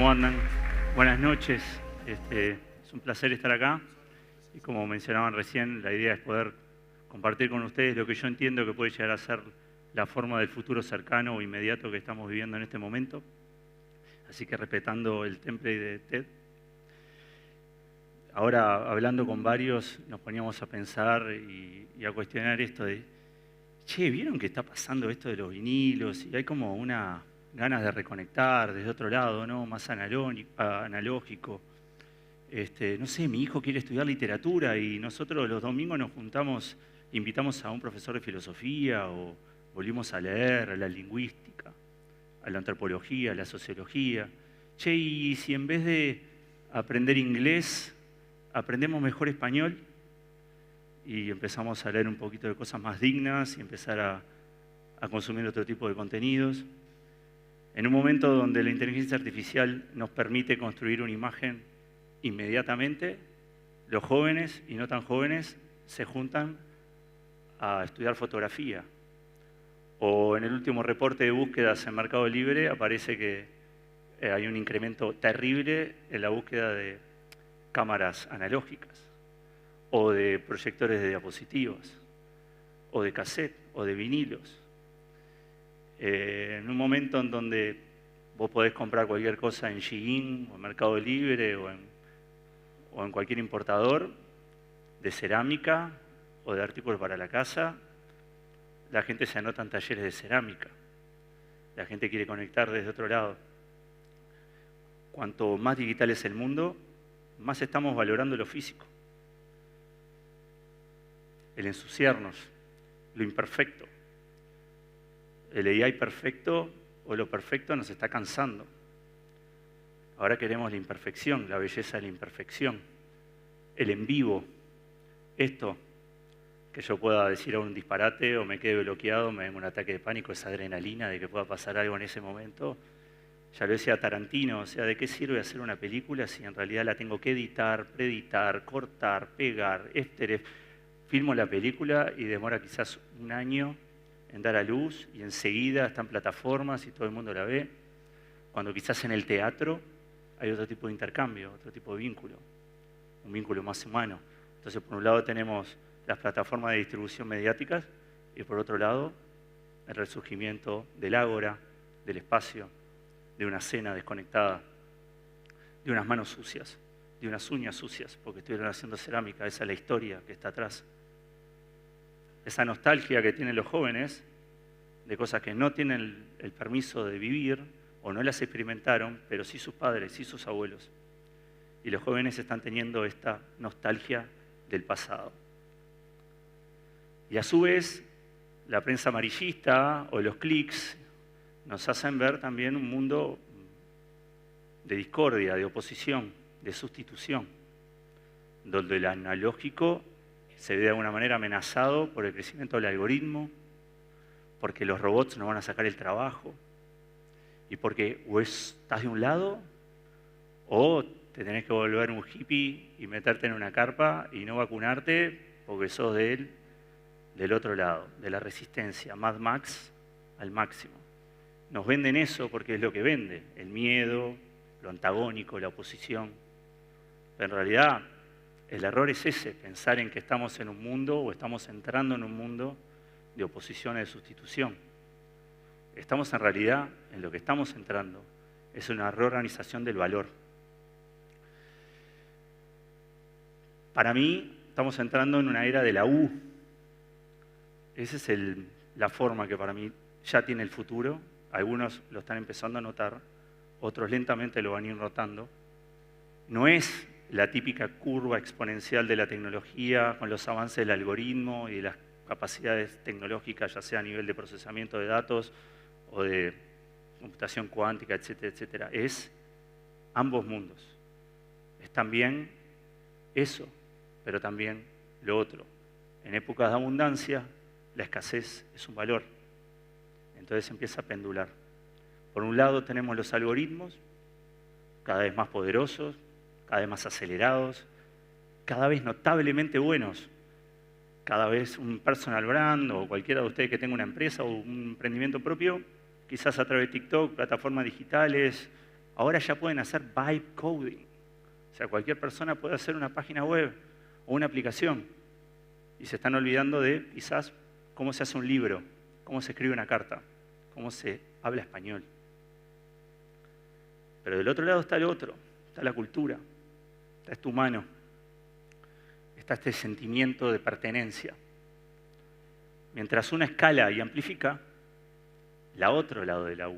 ¿Cómo andan? Buenas noches. Es un placer estar acá. Y como mencionaban recién, la idea es poder compartir con ustedes lo que yo entiendo que puede llegar a ser la forma del futuro cercano o inmediato que estamos viviendo en este momento. Así que respetando el template de TED. Ahora, hablando con varios, nos poníamos a pensar y a cuestionar esto de, che, ¿vieron que está pasando esto de los vinilos? Y hay como una ganas de reconectar desde otro lado, ¿no? Más analógico. No sé, mi hijo quiere estudiar literatura y nosotros los domingos nos juntamos, invitamos a un profesor de filosofía o volvimos a leer, a la lingüística, a la antropología, a la sociología. Che, y si en vez de aprender inglés, aprendemos mejor español y empezamos a leer un poquito de cosas más dignas y empezar a consumir otro tipo de contenidos. En un momento donde la inteligencia artificial nos permite construir una imagen inmediatamente, los jóvenes y no tan jóvenes se juntan a estudiar fotografía. O en el último reporte de búsquedas en Mercado Libre aparece que hay un incremento terrible en la búsqueda de cámaras analógicas, o de proyectores de diapositivas, o de cassette, o de vinilos. En un momento en donde vos podés comprar cualquier cosa en Shein, o en Mercado Libre, o en cualquier importador de cerámica o de artículos para la casa, la gente se anota en talleres de cerámica. La gente quiere conectar desde otro lado. Cuanto más digital es el mundo, más estamos valorando lo físico. El ensuciarnos, lo imperfecto. El AI perfecto o lo perfecto nos está cansando. Ahora queremos la imperfección, la belleza de la imperfección. El en vivo. Esto, que yo pueda decir a un disparate o me quede bloqueado, me venga un ataque de pánico, esa adrenalina de que pueda pasar algo en ese momento. Ya lo decía Tarantino, o sea, ¿de qué sirve hacer una película si en realidad la tengo que editar, preeditar, cortar, pegar, filmo la película y demora quizás un año en dar a luz y enseguida está en plataformas y todo el mundo la ve, cuando quizás en el teatro hay otro tipo de intercambio, otro tipo de vínculo, un vínculo más humano. Entonces, por un lado tenemos las plataformas de distribución mediáticas y por otro lado el resurgimiento del ágora, del espacio, de una cena desconectada, de unas manos sucias, de unas uñas sucias, porque estuvieron haciendo cerámica. Esa es la historia que está atrás. Esa nostalgia que tienen los jóvenes de cosas que no tienen el permiso de vivir o no las experimentaron, pero sí sus padres, sí sus abuelos. Y los jóvenes están teniendo esta nostalgia del pasado. Y a su vez, la prensa amarillista o los clics nos hacen ver también un mundo de discordia, de oposición, de sustitución, donde el analógico se ve de alguna manera amenazado por el crecimiento del algoritmo, porque los robots nos van a sacar el trabajo, y porque o estás de un lado o te tenés que volver un hippie y meterte en una carpa y no vacunarte porque sos del otro lado, de la resistencia, Mad Max al máximo. Nos venden eso porque es lo que vende, el miedo, lo antagónico, la oposición. Pero en realidad el error es ese, pensar en que estamos en un mundo o estamos entrando en un mundo de oposición y de sustitución. Estamos en realidad, en lo que estamos entrando, es una reorganización del valor. Para mí, estamos entrando en una era de la U. Esa es la forma que para mí ya tiene el futuro. Algunos lo están empezando a notar, otros lentamente lo van a ir notando. No es la típica curva exponencial de la tecnología con los avances del algoritmo y de las capacidades tecnológicas, ya sea a nivel de procesamiento de datos o de computación cuántica, etcétera, etcétera. Es ambos mundos. Es también eso, pero también lo otro. En épocas de abundancia, la escasez es un valor. Entonces empieza a pendular. Por un lado tenemos los algoritmos, cada vez más poderosos, cada vez más acelerados, cada vez notablemente buenos. Cada vez un personal brand o cualquiera de ustedes que tenga una empresa o un emprendimiento propio, quizás a través de TikTok, plataformas digitales, ahora ya pueden hacer vibe coding. O sea, cualquier persona puede hacer una página web o una aplicación. Y se están olvidando de, quizás, cómo se hace un libro, cómo se escribe una carta, cómo se habla español. Pero del otro lado está el otro, está la cultura, está este humano, está este sentimiento de pertenencia. Mientras una escala y amplifica, el otro lado de la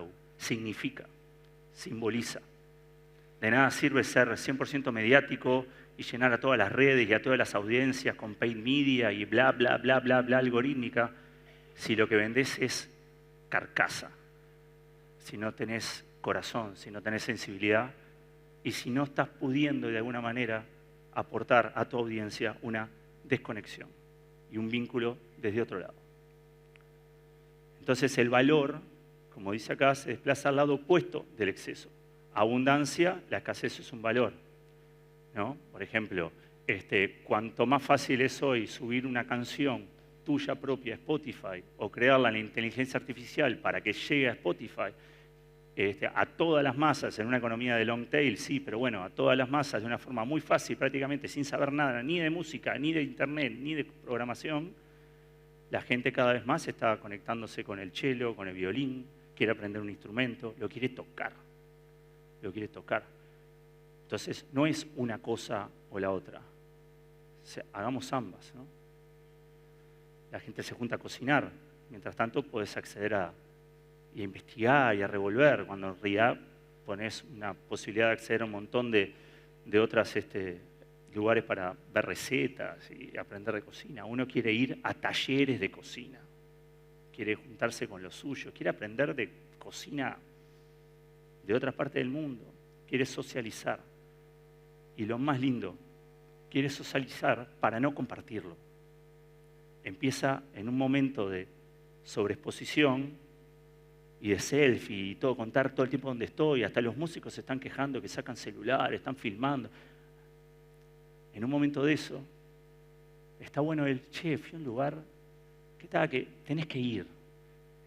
U, significa, simboliza. De nada sirve ser 100% mediático y llenar a todas las redes y a todas las audiencias con paid media y bla, bla, bla, bla, bla, algorítmica, si lo que vendés es carcasa, si no tenés corazón, si no tenés sensibilidad y si no estás pudiendo de alguna manera aportar a tu audiencia una desconexión y un vínculo desde otro lado. Entonces el valor, como dice acá, se desplaza al lado opuesto del exceso. Abundancia, la escasez es un valor, ¿no? Por ejemplo, cuanto más fácil es hoy subir una canción tuya propia a Spotify o crearla en la inteligencia artificial para que llegue a Spotify a todas las masas en una economía de long tail, sí, pero bueno, a todas las masas de una forma muy fácil, prácticamente sin saber nada, ni de música, ni de internet, ni de programación, la gente cada vez más está conectándose con el cello, con el violín, quiere aprender un instrumento, lo quiere tocar. Entonces, no es una cosa o la otra. O sea, hagamos ambas, ¿no? La gente se junta a cocinar. Mientras tanto, puedes acceder a investigar y a revolver, cuando en realidad pones una posibilidad de acceder a un montón de otros lugares para ver recetas y aprender de cocina. Uno quiere ir a talleres de cocina, quiere juntarse con los suyos, quiere aprender de cocina de otras partes del mundo, quiere socializar. Y lo más lindo, quiere socializar para no compartirlo. Empieza en un momento de sobreexposición y de selfie y todo, contar todo el tiempo dónde estoy. Hasta los músicos se están quejando que sacan celulares, están filmando. En un momento de eso, está bueno fui a un lugar que tenés que ir.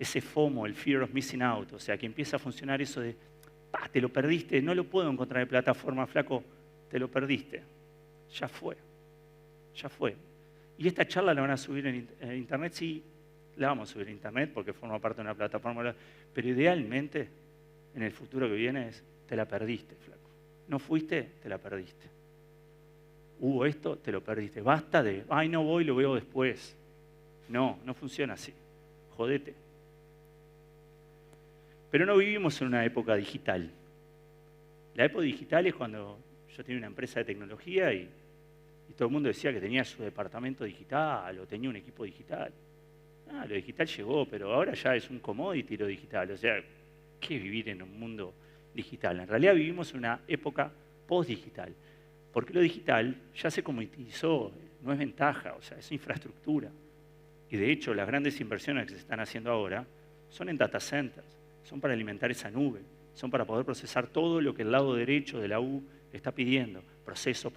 Ese FOMO, el Fear of Missing Out, o sea, que empieza a funcionar eso de, te lo perdiste, no lo puedo encontrar en plataforma, flaco, te lo perdiste. Ya fue. Y esta charla la van a subir en internet, sí, la vamos a subir en internet porque forma parte de una plataforma, pero idealmente, en el futuro que viene, te la perdiste, flaco. No fuiste, te la perdiste. Hubo esto, te lo perdiste. Basta de, no voy, lo veo después. No funciona así. Jodete. Pero no vivimos en una época digital. La época digital es cuando yo tenía una empresa de tecnología y todo el mundo decía que tenía su departamento digital o tenía un equipo digital. Lo digital llegó, pero ahora ya es un commodity lo digital. O sea, ¿qué es vivir en un mundo digital? En realidad vivimos en una época post-digital. Porque lo digital ya se comoditizó, no es ventaja, o sea, es infraestructura. Y de hecho, las grandes inversiones que se están haciendo ahora son en data centers, son para alimentar esa nube, son para poder procesar todo lo que el lado derecho de la U está pidiendo. Proceso.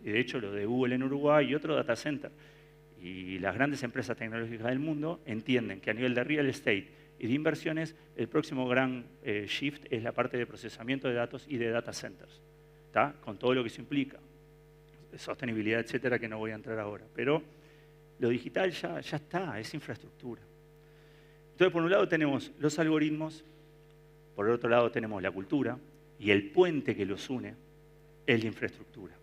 Y de hecho, lo de Google en Uruguay y otro data center. Y las grandes empresas tecnológicas del mundo entienden que a nivel de real estate y de inversiones, el próximo gran shift es la parte de procesamiento de datos y de data centers. ¿Está? Con todo lo que eso implica, sostenibilidad, etcétera, que no voy a entrar ahora. Pero lo digital ya está, es infraestructura. Entonces, por un lado tenemos los algoritmos, por el otro lado tenemos la cultura, y el puente que los une es la infraestructura.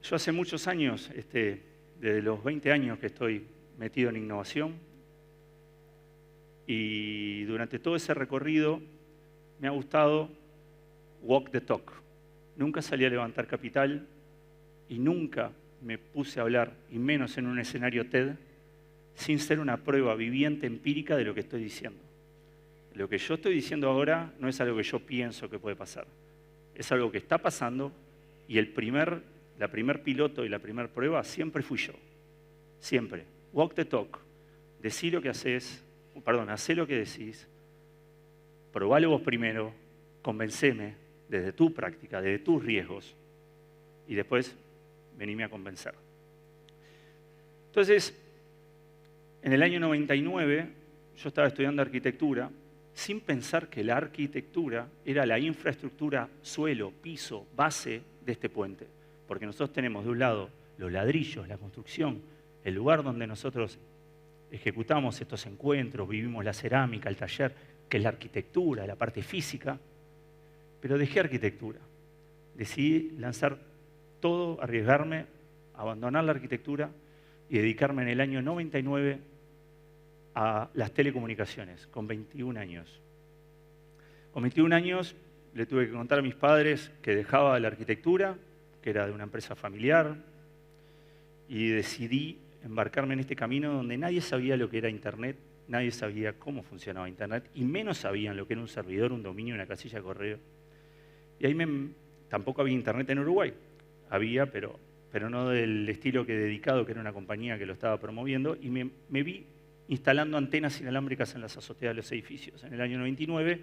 Yo hace muchos años, desde los 20 años que estoy metido en innovación, y durante todo ese recorrido me ha gustado walk the talk. Nunca salí a levantar capital y nunca me puse a hablar, y menos en un escenario TED, sin ser una prueba viviente, empírica de lo que estoy diciendo. Lo que yo estoy diciendo ahora no es algo que yo pienso que puede pasar. Es algo que está pasando y la primer piloto y la primer prueba siempre fui yo. Siempre. Walk the talk. Decí lo que haces, hacé lo que decís, probalo vos primero, convenceme desde tu práctica, desde tus riesgos, y después venime a convencer. Entonces, en el año 99 yo estaba estudiando arquitectura sin pensar que la arquitectura era la infraestructura, suelo, piso, base de este puente. Porque nosotros tenemos de un lado los ladrillos, la construcción, el lugar donde nosotros ejecutamos estos encuentros, vivimos la cerámica, el taller, que es la arquitectura, la parte física, pero dejé arquitectura. Decidí lanzar todo, arriesgarme, abandonar la arquitectura y dedicarme en el año 99 a las telecomunicaciones, con 21 años. Con 21 años le tuve que contar a mis padres que dejaba la arquitectura, que era de una empresa familiar, y decidí embarcarme en este camino donde nadie sabía lo que era Internet, nadie sabía cómo funcionaba Internet, y menos sabían lo que era un servidor, un dominio, una casilla de correo. Y ahí tampoco había Internet en Uruguay. Había, pero no del estilo que Dedicado, que era una compañía que lo estaba promoviendo, y me vi instalando antenas inalámbricas en las azoteas de los edificios. En el año 99,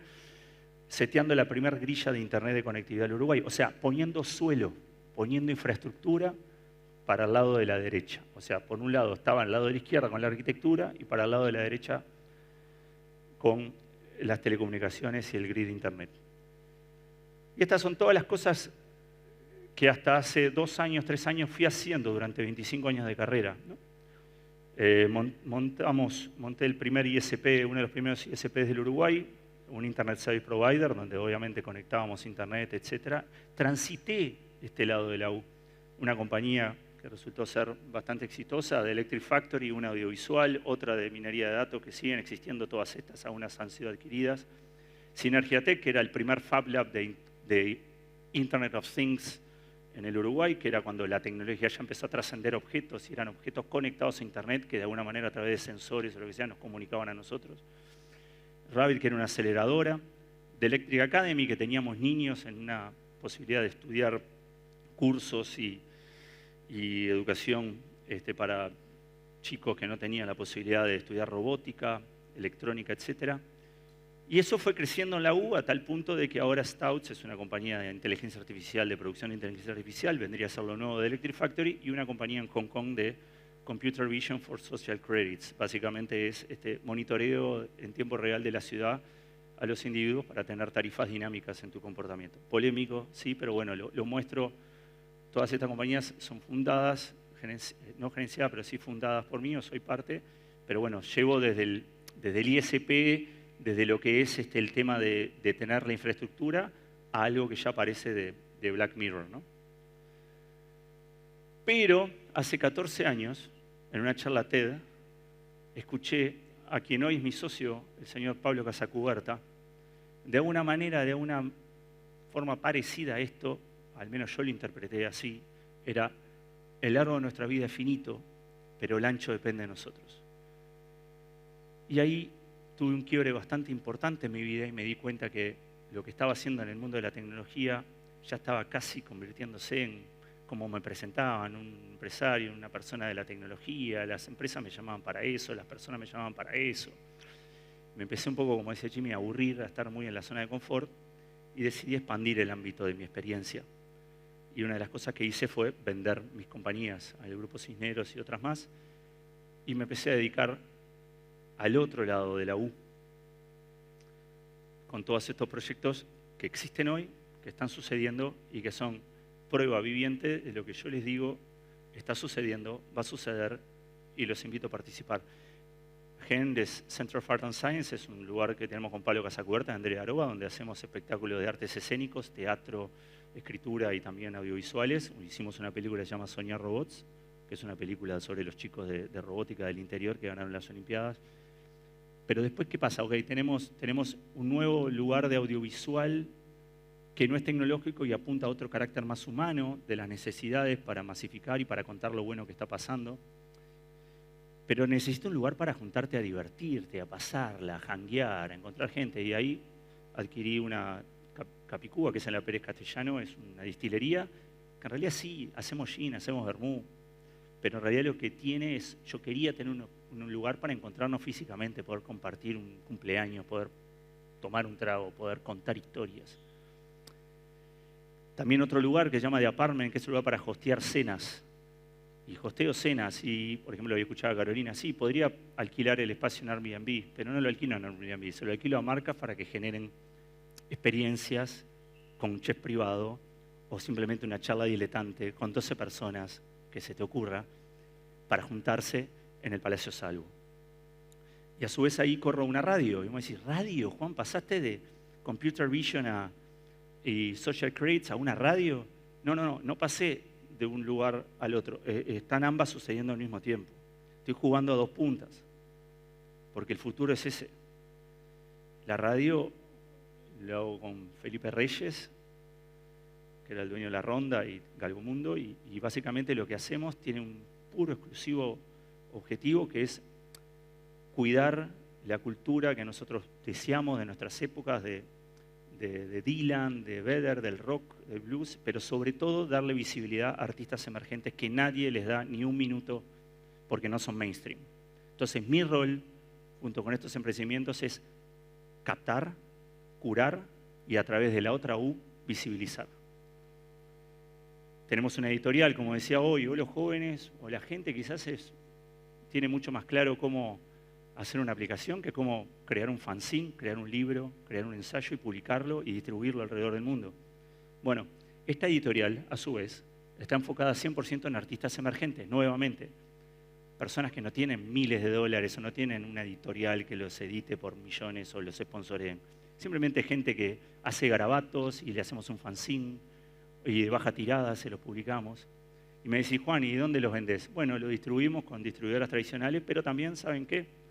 seteando la primera grilla de Internet de conectividad del Uruguay. O sea, poniendo suelo, poniendo infraestructura para el lado de la derecha. O sea, por un lado estaba al lado de la izquierda con la arquitectura y para el lado de la derecha con las telecomunicaciones y el grid de Internet. Y estas son todas las cosas que hasta hace 2 años, 3 años fui haciendo durante 25 años de carrera, ¿no? Monté el primer ISP, uno de los primeros ISPs del Uruguay, un Internet Service Provider, donde obviamente conectábamos Internet, etc. Transité este lado de la U, una compañía que resultó ser bastante exitosa, de Electric Factory, una audiovisual, otra de minería de datos, que siguen existiendo todas estas, algunas han sido adquiridas. Synergiatech, que era el primer Fab Lab de Internet of Things en el Uruguay, que era cuando la tecnología ya empezó a trascender objetos y eran objetos conectados a Internet que de alguna manera a través de sensores o lo que sea nos comunicaban a nosotros. Rabbit, que era una aceleradora. De Electric Academy, que teníamos niños en una posibilidad de estudiar cursos y educación para chicos que no tenían la posibilidad de estudiar robótica, electrónica, etc. Y eso fue creciendo en la U a tal punto de que ahora Stouts es una compañía de inteligencia artificial, de producción de inteligencia artificial, vendría a ser lo nuevo de Electric Factory, y una compañía en Hong Kong de Computer Vision for Social Credits. Básicamente es monitoreo en tiempo real de la ciudad a los individuos para tener tarifas dinámicas en tu comportamiento. Polémico, sí, pero bueno, lo muestro. Todas estas compañías son fundadas, no gerenciadas, pero sí fundadas por mí, yo soy parte, pero bueno, llevo desde el ISP, desde lo que es el tema de tener la infraestructura, a algo que ya parece de Black Mirror, ¿no? Pero hace 14 años, en una charla TED, escuché a quien hoy es mi socio, el señor Pablo Casacuberta, de alguna manera, de alguna forma parecida a esto, al menos yo lo interpreté así, era: el largo de nuestra vida es finito, pero el ancho depende de nosotros. Y ahí tuve un quiebre bastante importante en mi vida y me di cuenta que lo que estaba haciendo en el mundo de la tecnología ya estaba casi convirtiéndose en cómo me presentaban, un empresario, una persona de la tecnología. Las empresas me llamaban para eso, las personas me llamaban para eso. Me empecé un poco, como decía Jimmy, a aburrir, a estar muy en la zona de confort y decidí expandir el ámbito de mi experiencia. Y una de las cosas que hice fue vender mis compañías al Grupo Cisneros y otras más, y me empecé a dedicar al otro lado de la U, con todos estos proyectos que existen hoy, que están sucediendo y que son prueba viviente de lo que yo les digo está sucediendo, va a suceder, y los invito a participar. GENDES, Center of Art and Science, es un lugar que tenemos con Pablo Casacuberta y Andrea Aroba, donde hacemos espectáculos de artes escénicos, teatro, escritura y también audiovisuales. Hicimos una película que se llama Soñar Robots, que es una película sobre los chicos de robótica del interior que ganaron las Olimpiadas. Pero después, ¿qué pasa? Okay, tenemos un nuevo lugar de audiovisual que no es tecnológico y apunta a otro carácter más humano de las necesidades para masificar y para contar lo bueno que está pasando. Pero necesita un lugar para juntarte a divertirte, a pasarla, a janguear, a encontrar gente. Y ahí adquirí una Capicúa, que es en la Pérez Castellano, es una destilería, que en realidad sí, hacemos gin, hacemos vermú, pero en realidad lo que tiene es, yo quería tener un lugar para encontrarnos físicamente, poder compartir un cumpleaños, poder tomar un trago, poder contar historias. También otro lugar que se llama The Apartment, que es un lugar para hostear cenas. y hosteo cenas y, por ejemplo, había escuchado a Carolina, sí, podría alquilar el espacio en Airbnb, pero no lo alquilo en Airbnb, se lo alquilo a marcas para que generen experiencias con un chef privado o simplemente una charla diletante con 12 personas que se te ocurra para juntarse en el Palacio Salvo. Y a su vez ahí corro una radio. Y me decís, ¿radio, Juan? ¿Pasaste de Computer Vision y Social Credits a una radio? No pasé de un lugar al otro. Están ambas sucediendo al mismo tiempo. Estoy jugando a dos puntas, porque el futuro es ese. La radio lo hago con Felipe Reyes, que era el dueño de La Ronda y Galgomundo, y básicamente lo que hacemos tiene un puro, exclusivo objetivo, que es cuidar la cultura que nosotros deseamos de nuestras épocas, de Dylan, de Vedder, del rock, del blues, pero sobre todo darle visibilidad a artistas emergentes que nadie les da ni un minuto porque no son mainstream. Entonces mi rol, junto con estos emprendimientos, es captar, curar y a través de la otra U, visibilizar. Tenemos una editorial, como decía hoy los jóvenes o la gente quizás tiene mucho más claro cómo hacer una aplicación que cómo crear un fanzine, crear un libro, crear un ensayo y publicarlo y distribuirlo alrededor del mundo. Bueno, esta editorial, a su vez, está enfocada 100% en artistas emergentes, nuevamente. Personas que no tienen miles de dólares o no tienen una editorial que los edite por millones o los sponsoreen. Simplemente gente que hace garabatos y le hacemos un fanzine y de baja tirada se los publicamos. Y me decís, Juan, ¿y dónde los vendés? Bueno, lo distribuimos con distribuidoras tradicionales, pero también, ¿saben qué?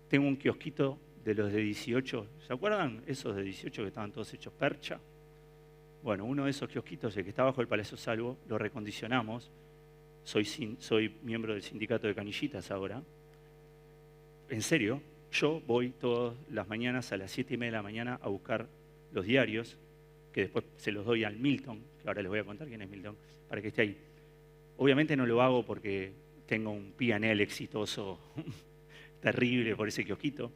Tengo un kiosquito de los de 18, ¿se acuerdan? Esos de 18 que estaban todos hechos percha. Bueno, uno de esos kiosquitos, el que está bajo el Palacio Salvo, lo recondicionamos. Soy miembro del sindicato de canillitas ahora. En serio, yo voy todas las mañanas a las 7:30 de la mañana a buscar los diarios, que después se los doy al Milton, que ahora les voy a contar quién es Milton, para que esté ahí. Obviamente no lo hago porque tengo un P&L exitoso terrible por ese kiosquito.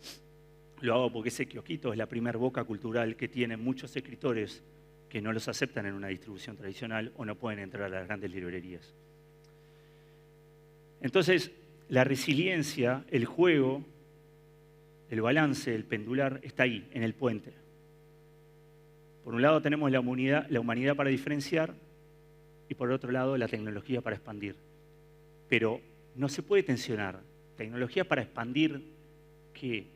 Lo hago porque ese kiosquito es la primer boca cultural que tienen muchos escritores que no los aceptan en una distribución tradicional o no pueden entrar a las grandes librerías. Entonces, la resiliencia, el juego, el balance, el pendular, está ahí, en el puente. Por un lado tenemos la humanidad para diferenciar y por otro lado la tecnología para expandir. Pero no se puede tensionar. Tecnología para expandir, ¿qué?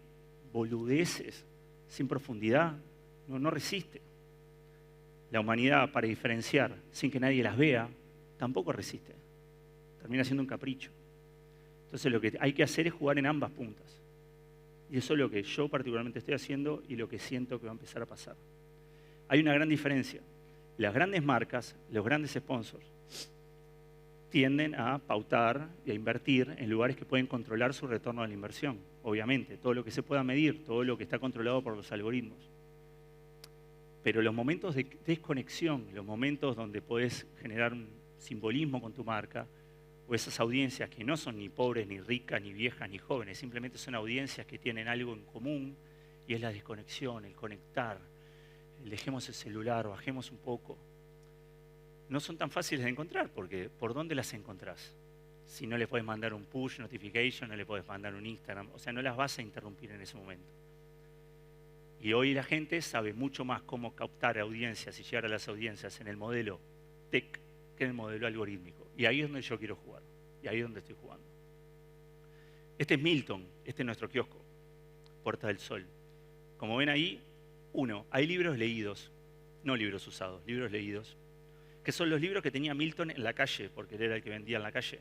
Boludeces, sin profundidad, no resiste. La humanidad para diferenciar, sin que nadie las vea, tampoco resiste. Termina siendo un capricho. Entonces lo que hay que hacer es jugar en ambas puntas. Y eso es lo que yo particularmente estoy haciendo y lo que siento que va a empezar a pasar. Hay una gran diferencia. Las grandes marcas, los grandes sponsors, tienden a pautar y a invertir en lugares que pueden controlar su retorno de la inversión. Obviamente, todo lo que se pueda medir, todo lo que está controlado por los algoritmos. Pero los momentos de desconexión, los momentos donde podés generar un simbolismo con tu marca, o esas audiencias que no son ni pobres, ni ricas, ni viejas, ni jóvenes, simplemente son audiencias que tienen algo en común, y es la desconexión, el conectar, el dejemos el celular, bajemos un poco. No son tan fáciles de encontrar, porque ¿por dónde las encontrás? Si no le puedes mandar un push notification, no le puedes mandar un Instagram, o sea, no las vas a interrumpir en ese momento. Y hoy la gente sabe mucho más cómo captar audiencias y llegar a las audiencias en el modelo tech que en el modelo algorítmico. Y ahí es donde yo quiero jugar, y ahí es donde estoy jugando. Este es Milton, este es nuestro kiosco, Puerta del Sol. Como ven ahí, hay libros leídos, no libros usados, libros leídos, que son los libros que tenía Milton en la calle, porque él era el que vendía en la calle.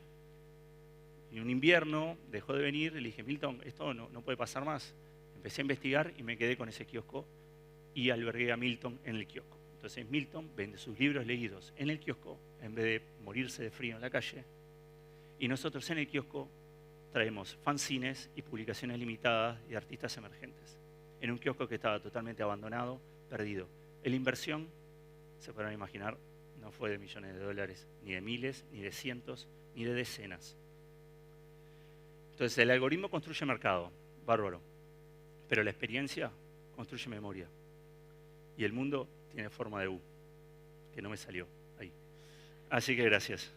Y un invierno dejó de venir y le dije, Milton, esto no puede pasar más. Empecé a investigar y me quedé con ese kiosco y albergué a Milton en el kiosco. Entonces Milton vende sus libros leídos en el kiosco en vez de morirse de frío en la calle. Y nosotros en el kiosco traemos fanzines y publicaciones limitadas de artistas emergentes. En un kiosco que estaba totalmente abandonado, perdido. La inversión, se podrán imaginar, no fue de millones de dólares, ni de miles, ni de cientos, ni de decenas. Entonces el algoritmo construye mercado, bárbaro, pero la experiencia construye memoria. Y el mundo tiene forma de U, que no me salió ahí. Así que gracias.